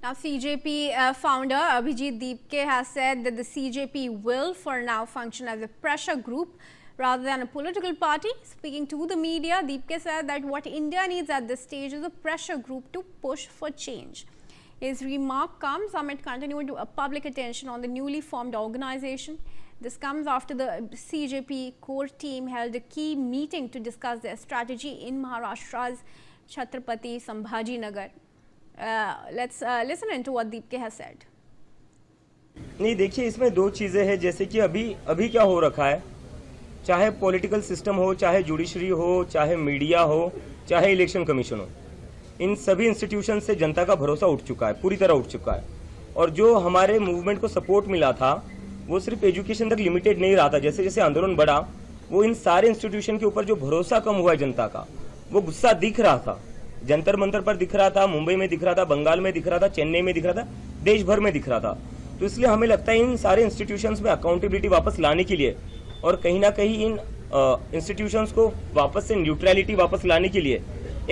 Now, CJP founder Abhijit Deepke has said that the CJP will for now function as a pressure group rather than a political party. Speaking to the media, Deepke said that what India needs at this stage is a pressure group to push for change. His remark comes amid continued public attention on the newly formed organization. This comes after the CJP core team held a key meeting to discuss their strategy in Maharashtra's Chhatrapati Sambhaji Nagar. Let's listen into what Deepke has said. नहीं, देखिए इसमें दो चीजें हैं, जैसे कि अभी क्या हो रखा है, चाहे पॉलिटिकल सिस्टम हो, चाहे जुडिशरी हो, चाहे मीडिया हो, चाहे इलेक्शन कमीशन हो, इन सभी इंस्टीट्यूशन से जनता का भरोसा उठ चुका है, पूरी तरह उठ चुका है। और जो हमारे मूवमेंट को सपोर्ट मिला था वो सिर्फ एजुकेशन तक लिमिटेड नहीं रहा था। जैसे जैसे आंदोलन बढ़ा, वो इन सारे इंस्टीट्यूशन के ऊपर जो भरोसा कम हुआ है जनता का, वो गुस्सा दिख रहा था। जंतर मंतर पर दिख रहा था, मुंबई में दिख रहा था, बंगाल में दिख रहा था, चेन्नई में दिख रहा था, देश भर में दिख रहा था। तो इसलिए हमें लगता है इन सारे इंस्टीट्यूशंस में अकाउंटेबिलिटी वापस लाने के लिए और कहीं ना कहीं इन इंस्टीट्यूशंस को वापस से न्यूट्रलिटी वापस लाने के लिए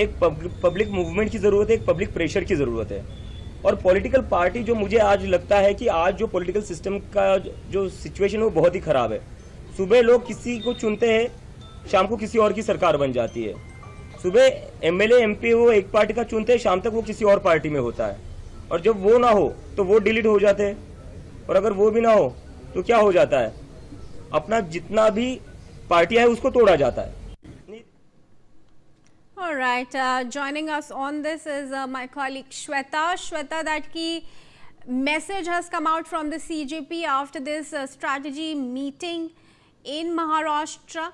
एक पब्लिक मूवमेंट की जरूरत है, एक पब्लिक प्रेशर की जरूरत है। और पॉलिटिकल पार्टी, जो मुझे आज लगता है कि आज जो पॉलिटिकल सिस्टम का जो सिचुएशन है वो बहुत ही खराब है। सुबह लोग किसी को चुनते हैं, शाम को किसी और की सरकार बन जाती है। सुबह एमएलए एमपी वो एक पार्टी का चुनते हैं, शाम तक वो किसी और पार्टी में होता है। और जब वो ना हो तो वो डिलीट हो जाते हैं, और अगर वो भी ना हो तो क्या हो जाता है, अपना जितना भी पार्टियां है उसको तोड़ा जाता है। All right, joining us on this is my colleague Shweta. Shweta, that key message has come out from the CJP after this strategy meeting in Maharashtra.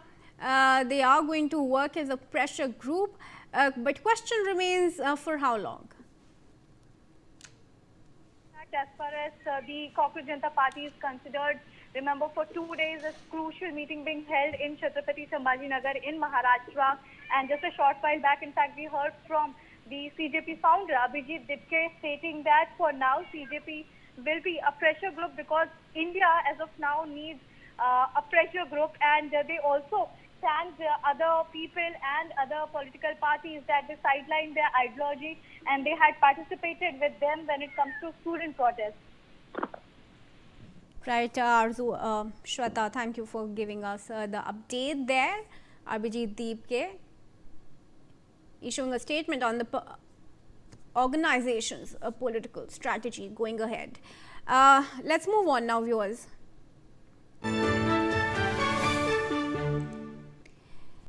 They are going to work as a pressure group, but question remains, for how long? As far as the Cockroach Janata Party is considered, remember, for 2 days a crucial meeting being held in Chhatrapati Sambhaji Nagar in Maharashtra. And just a short while back, in fact, we heard from the CJP founder Abhijit Deepke stating that for now CJP will be a pressure group because India as of now needs a pressure group, and they also thanked other people and other political parties that they sidelined their ideology and they had participated with them when it comes to student protests. Right, Arzu, Shweta, thank you for giving us the update there. Abhijit Deepke issuing a statement on the organization's political strategy going ahead. Let's move on now, viewers.